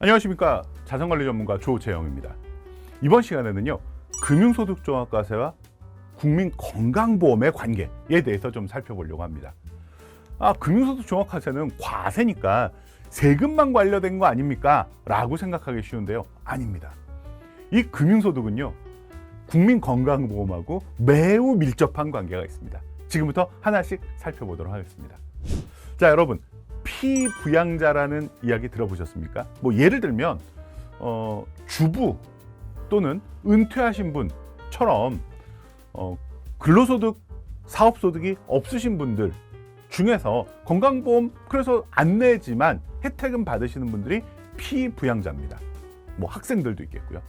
안녕하십니까. 자산관리 전문가 조재영입니다. 이번 시간에는요, 금융소득종합과세와 국민건강보험의 관계에 대해서 좀 살펴보려고 합니다. 금융소득종합과세는 과세니까 세금만 관련된 거 아닙니까? 라고 생각하기 쉬운데요. 아닙니다. 이 금융소득은요, 국민건강보험하고 매우 밀접한 관계가 있습니다. 지금부터 하나씩 살펴보도록 하겠습니다. 자, 여러분, 피부양자라는 이야기 들어보셨습니까? 예를 들면 주부 또는 은퇴하신 분처럼 근로소득, 사업소득이 없으신 분들 중에서 건강보험 그래서 안 내지만 혜택은 받으시는 분들이 피부양자입니다. 학생들도 있겠고요.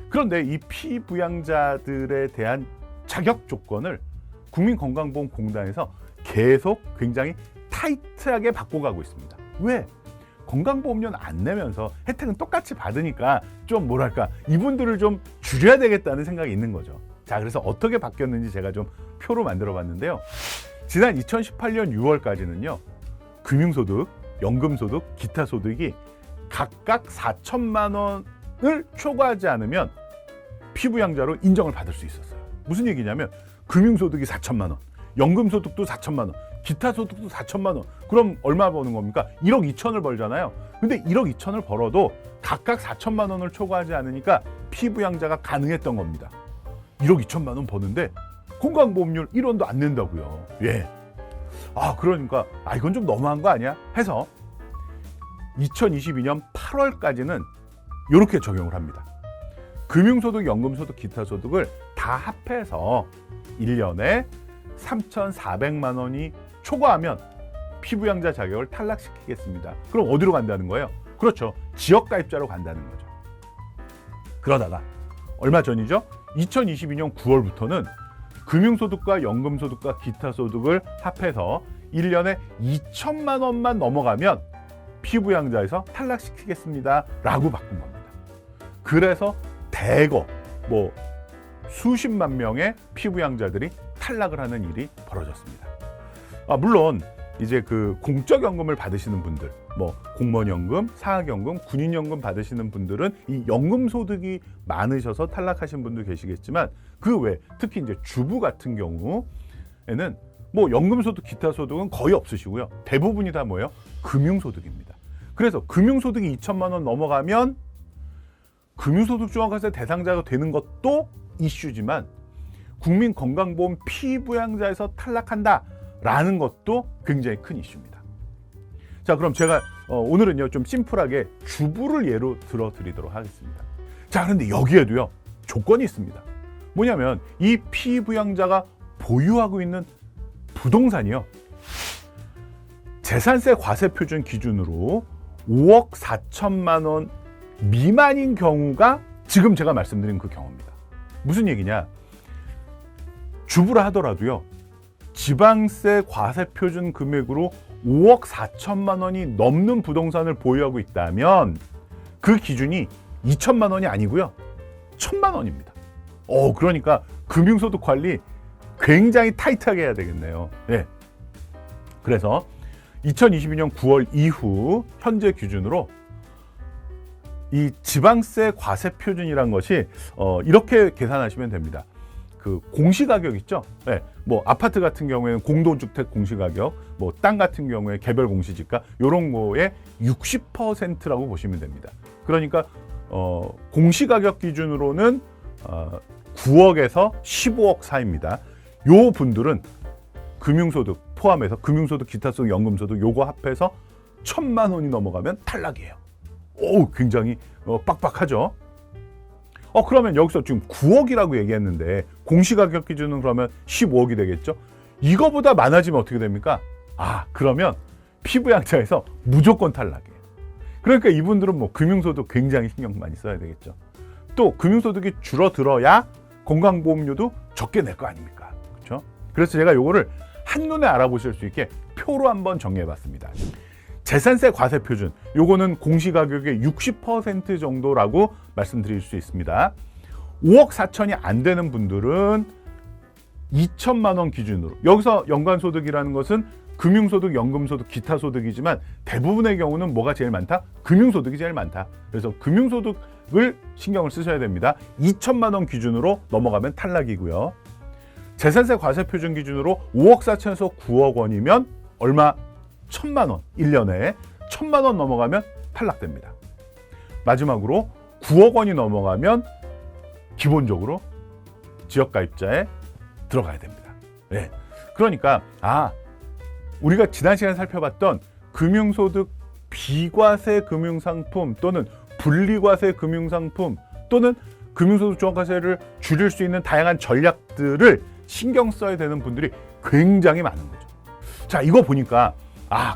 그런데 이 피부양자들에 대한 자격 조건을 국민건강보험공단에서 계속 굉장히 타이트하게 바꿔가고 있습니다. 왜? 건강보험료는 안 내면서 혜택은 똑같이 받으니까 좀 이분들을 좀 줄여야 되겠다는 생각이 있는 거죠. 자, 그래서 어떻게 바뀌었는지 제가 좀 표로 만들어 봤는데요. 지난 2018년 6월까지는요. 금융소득, 연금소득, 기타 소득이 각각 4천만 원을 초과하지 않으면 피부양자로 인정을 받을 수 있었어요. 무슨 얘기냐면 금융소득이 4천만 원, 연금소득도 4천만 원, 기타 소득도 4천만 원. 그럼 얼마 버는 겁니까? 1억 2천을 벌잖아요. 근데 1억 2천을 벌어도 각각 4천만 원을 초과하지 않으니까 피부양자가 가능했던 겁니다. 1억 2천만 원 버는데 건강보험료 1원도 안 낸다고요. 예. 그러니까 이건 좀 너무한 거 아니야? 해서 2022년 8월까지는 이렇게 적용을 합니다. 금융소득, 연금소득, 기타 소득을 다 합해서 1년에 3,400만 원이 초과하면 피부양자 자격을 탈락시키겠습니다. 그럼 어디로 간다는 거예요? 그렇죠. 지역가입자로 간다는 거죠. 그러다가 얼마 전이죠? 2022년 9월부터는 금융소득과 연금소득과 기타 소득을 합해서 1년에 2천만 원만 넘어가면 피부양자에서 탈락시키겠습니다. 라고 바꾼 겁니다. 그래서 대거 수십만 명의 피부양자들이 탈락을 하는 일이 벌어졌습니다. 물론 이제 그 공적연금을 받으시는 분들, 공무원연금, 사학연금, 군인연금 받으시는 분들은 이 연금소득이 많으셔서 탈락하신 분도 계시겠지만 그 외 특히 이제 주부 같은 경우에는 연금소득, 기타 소득은 거의 없으시고요. 대부분이 다 뭐예요? 금융소득입니다. 그래서 금융소득이 2천만 원 넘어가면 금융소득종합과세 대상자가 되는 것도 이슈지만 국민건강보험 피부양자에서 탈락한다라는 것도 굉장히 큰 이슈입니다. 자, 그럼 제가 오늘은요 좀 심플하게 주부를 예로 들어드리도록 하겠습니다. 자, 그런데 여기에도요 조건이 있습니다. 뭐냐면 이 피부양자가 보유하고 있는 부동산이요, 재산세 과세표준 기준으로 5억 4천만 원 미만인 경우가 지금 제가 말씀드린 그 경우입니다. 무슨 얘기냐? 주부라 하더라도요, 지방세 과세표준 금액으로 5억 4천만 원이 넘는 부동산을 보유하고 있다면 그 기준이 2천만 원이 아니고요, 1,000만 원입니다. 그러니까 금융소득 관리 굉장히 타이트하게 해야 되겠네요. 네. 그래서 2022년 9월 이후 현재 기준으로 이 지방세 과세표준이란 것이 이렇게 계산하시면 됩니다. 그 공시가격 있죠? 네, 아파트 같은 경우에는 공동주택 공시가격, 땅 같은 경우에 개별 공시지가 이런 거에 60%라고 보시면 됩니다. 그러니까 공시가격 기준으로는 9억에서 15억 사이입니다. 요 분들은 금융소득 포함해서 금융소득, 기타소득, 연금소득 요거 합해서 1,000만 원이 넘어가면 탈락이에요. 굉장히 빡빡하죠. 그러면 여기서 지금 9억이라고 얘기했는데 공시가격 기준은 그러면 15억이 되겠죠. 이거보다 많아지면 어떻게 됩니까? 그러면 피부양자에서 무조건 탈락이에요. 그러니까 이분들은 금융소득 굉장히 신경 많이 써야 되겠죠. 또 금융소득이 줄어들어야 건강보험료도 적게 낼 거 아닙니까? 그렇죠? 그래서 제가 요거를 한눈에 알아보실 수 있게 표로 한번 정리해봤습니다. 재산세 과세표준, 요거는 공시가격의 60% 정도라고 말씀드릴 수 있습니다. 5억 4천이 안 되는 분들은 2천만 원 기준으로, 여기서 연간소득이라는 것은 금융소득, 연금소득, 기타소득이지만 대부분의 경우는 뭐가 제일 많다? 금융소득이 제일 많다. 그래서 금융소득을 신경을 쓰셔야 됩니다. 2천만 원 기준으로 넘어가면 탈락이고요. 재산세 과세표준 기준으로 5억 4천에서 9억 원이면 얼마? 1,000만 원, 1년에 1,000만 원 넘어가면 탈락됩니다. 마지막으로 9억 원이 넘어가면 기본적으로 지역가입자에 들어가야 됩니다. 네. 그러니까 우리가 지난 시간에 살펴봤던 금융소득 비과세 금융상품 또는 분리과세 금융상품 또는 금융소득 종합과세를 줄일 수 있는 다양한 전략들을 신경 써야 되는 분들이 굉장히 많은 거죠. 자, 이거 보니까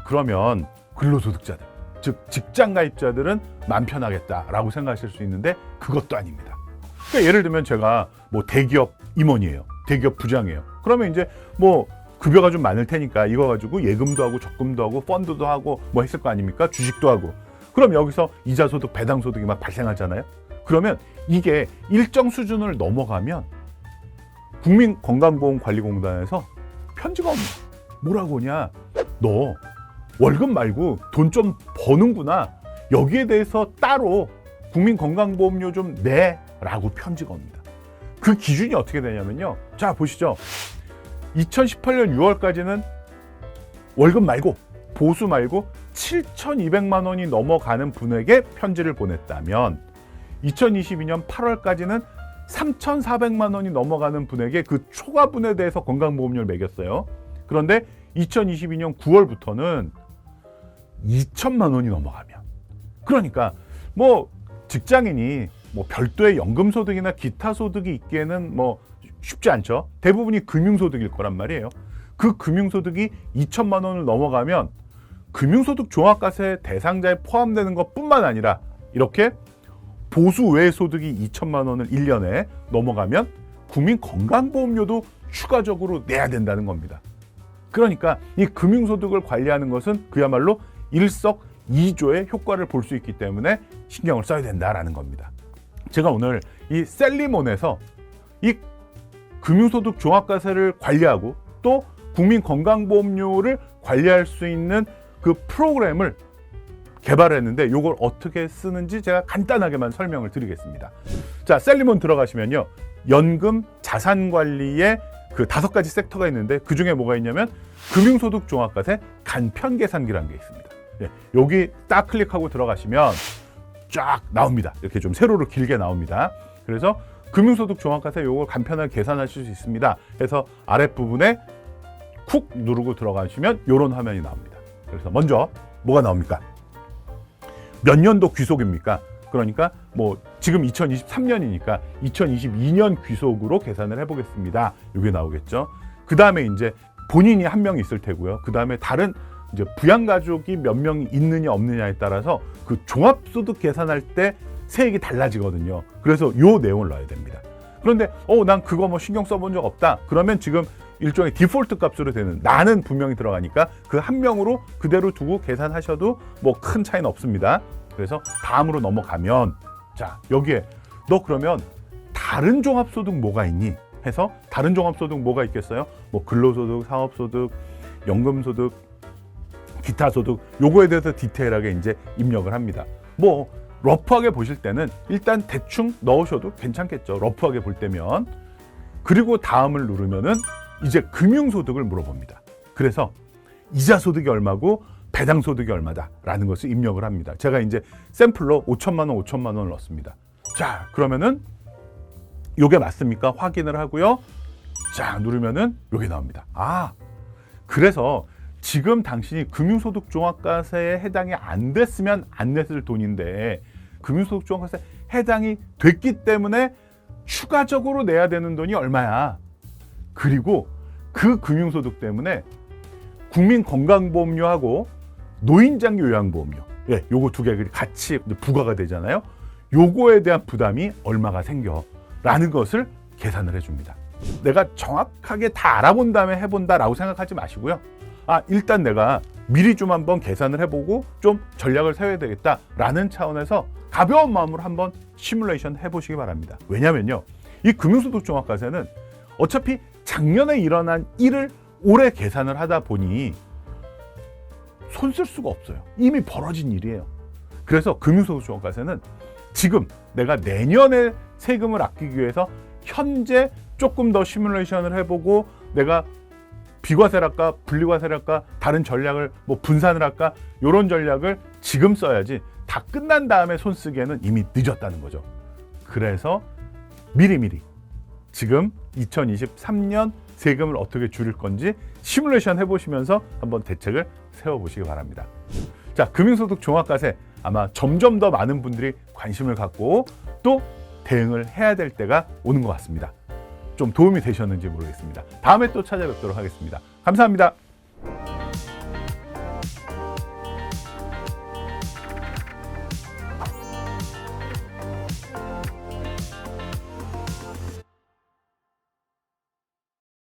그러면 근로소득자들, 즉 직장가입자들은 맘 편하겠다라고 생각하실 수 있는데 그것도 아닙니다. 그러니까 예를 들면 제가 뭐 대기업 임원이에요. 대기업 부장이에요. 그러면 이제 뭐 급여가 좀 많을 테니까 이거 가지고 예금도 하고 적금도 하고 펀드도 하고 뭐 했을 거 아닙니까? 주식도 하고. 그럼 여기서 이자소득, 배당소득이 막 발생하잖아요. 그러면 이게 일정 수준을 넘어가면 국민건강보험관리공단에서 편지가 옵니다. 뭐라고 하냐? 너 월급 말고 돈 좀 버는구나. 여기에 대해서 따로 국민건강보험료 좀 내라고 편지가 옵니다. 그 기준이 어떻게 되냐면요. 자, 보시죠. 2018년 6월까지는 월급 말고 보수 말고 7,200만 원이 넘어가는 분에게 편지를 보냈다면 2022년 8월까지는 3,400만 원이 넘어가는 분에게 그 초과분에 대해서 건강보험료를 매겼어요. 그런데 2022년 9월부터는 2천만 원이 넘어가면, 그러니까 뭐 직장인이 뭐 별도의 연금소득이나 기타 소득이 있기에는 뭐 쉽지 않죠. 대부분이 금융소득일 거란 말이에요. 그 금융소득이 2천만 원을 넘어가면 금융소득 종합과세 대상자에 포함되는 것뿐만 아니라 이렇게 보수 외 소득이 2천만 원을 1년에 넘어가면 국민건강보험료도 추가적으로 내야 된다는 겁니다. 그러니까 이 금융소득을 관리하는 것은 그야말로 일석이조의 효과를 볼 수 있기 때문에 신경을 써야 된다라는 겁니다. 제가 오늘 이 셀리몬에서 이 금융소득 종합과세를 관리하고 또 국민건강보험료를 관리할 수 있는 그 프로그램을 개발했는데 이걸 어떻게 쓰는지 제가 간단하게만 설명을 드리겠습니다. 자, 셀리몬 들어가시면요. 연금, 자산관리에 그 5가지 섹터가 있는데 그중에 뭐가 있냐면 금융소득 종합과세 간편계산기라는 게 있습니다. 네, 여기 딱 클릭하고 들어가시면 쫙 나옵니다. 이렇게 좀 세로로 길게 나옵니다. 그래서 금융소득 종합과세 요걸 간편하게 계산하실 수 있습니다. 그래서 아랫부분에 쿡 누르고 들어가시면 이런 화면이 나옵니다. 그래서 먼저 뭐가 나옵니까? 몇 년도 귀속입니까? 그러니까 뭐 지금 2023년이니까 2022년 귀속으로 계산을 해보겠습니다. 이게 나오겠죠. 그 다음에 이제 본인이 한 명 있을 테고요. 그 다음에 다른 이제 부양가족이 몇 명 있느냐 없느냐에 따라서 그 종합소득 계산할 때 세액이 달라지거든요. 그래서 요 내용을 넣어야 됩니다. 그런데 난 그거 뭐 신경 써본 적 없다. 그러면 지금 일종의 디폴트 값으로 되는 나는 분명히 들어가니까 그 한 명으로 그대로 두고 계산하셔도 뭐 큰 차이는 없습니다. 그래서 다음으로 넘어가면 자, 여기에 너 그러면 다른 종합소득 뭐가 있니? 해서 다른 종합소득 뭐가 있겠어요? 뭐 근로소득, 사업소득, 연금소득, 기타소득 요거에 대해서 디테일하게 이제 입력을 합니다. 뭐 러프하게 보실 때는 일단 대충 넣으셔도 괜찮겠죠. 러프하게 볼 때면. 그리고 다음을 누르면은 이제 금융소득을 물어봅니다. 그래서 이자소득이 얼마고 배당소득이 얼마다라는 것을 입력을 합니다. 제가 이제 샘플로 5천만 원, 5천만 원을 넣습니다. 자, 그러면은 요게 맞습니까? 확인을 하고요. 자, 누르면은 요게 나옵니다. 그래서 지금 당신이 금융소득 종합과세에 해당이 안 됐으면 안 냈을 돈인데 금융소득 종합과세에 해당이 됐기 때문에 추가적으로 내야 되는 돈이 얼마야. 그리고 그 금융소득 때문에 국민건강보험료하고 노인장기 요양보험료, 요거 2개 같이 부과가 되잖아요. 요거에 대한 부담이 얼마가 생겨라는 것을 계산을 해줍니다. 내가 정확하게 다 알아본 다음에 해본다라고 생각하지 마시고요. 일단 내가 미리 좀 한번 계산을 해보고 좀 전략을 세워야 되겠다라는 차원에서 가벼운 마음으로 한번 시뮬레이션 해보시기 바랍니다. 왜냐면요, 이 금융소득 종합과세는 어차피 작년에 일어난 일을 올해 계산을 하다 보니 손 쓸 수가 없어요. 이미 벌어진 일이에요. 그래서 금융소득 종합과세는 지금 내가 내년에 세금을 아끼기 위해서 현재 조금 더 시뮬레이션을 해보고 내가 비과세를 할까 분리과세를 할까 다른 전략을 뭐 분산을 할까 이런 전략을 지금 써야지 다 끝난 다음에 손 쓰기에는 이미 늦었다는 거죠. 그래서 미리미리 지금 2023년 세금을 어떻게 줄일 건지 시뮬레이션 해보시면서 한번 대책을 세워보시기 바랍니다. 자, 금융소득 종합과세 아마 점점 더 많은 분들이 관심을 갖고 또 대응을 해야 될 때가 오는 것 같습니다. 좀 도움이 되셨는지 모르겠습니다. 다음에 또 찾아뵙도록 하겠습니다. 감사합니다.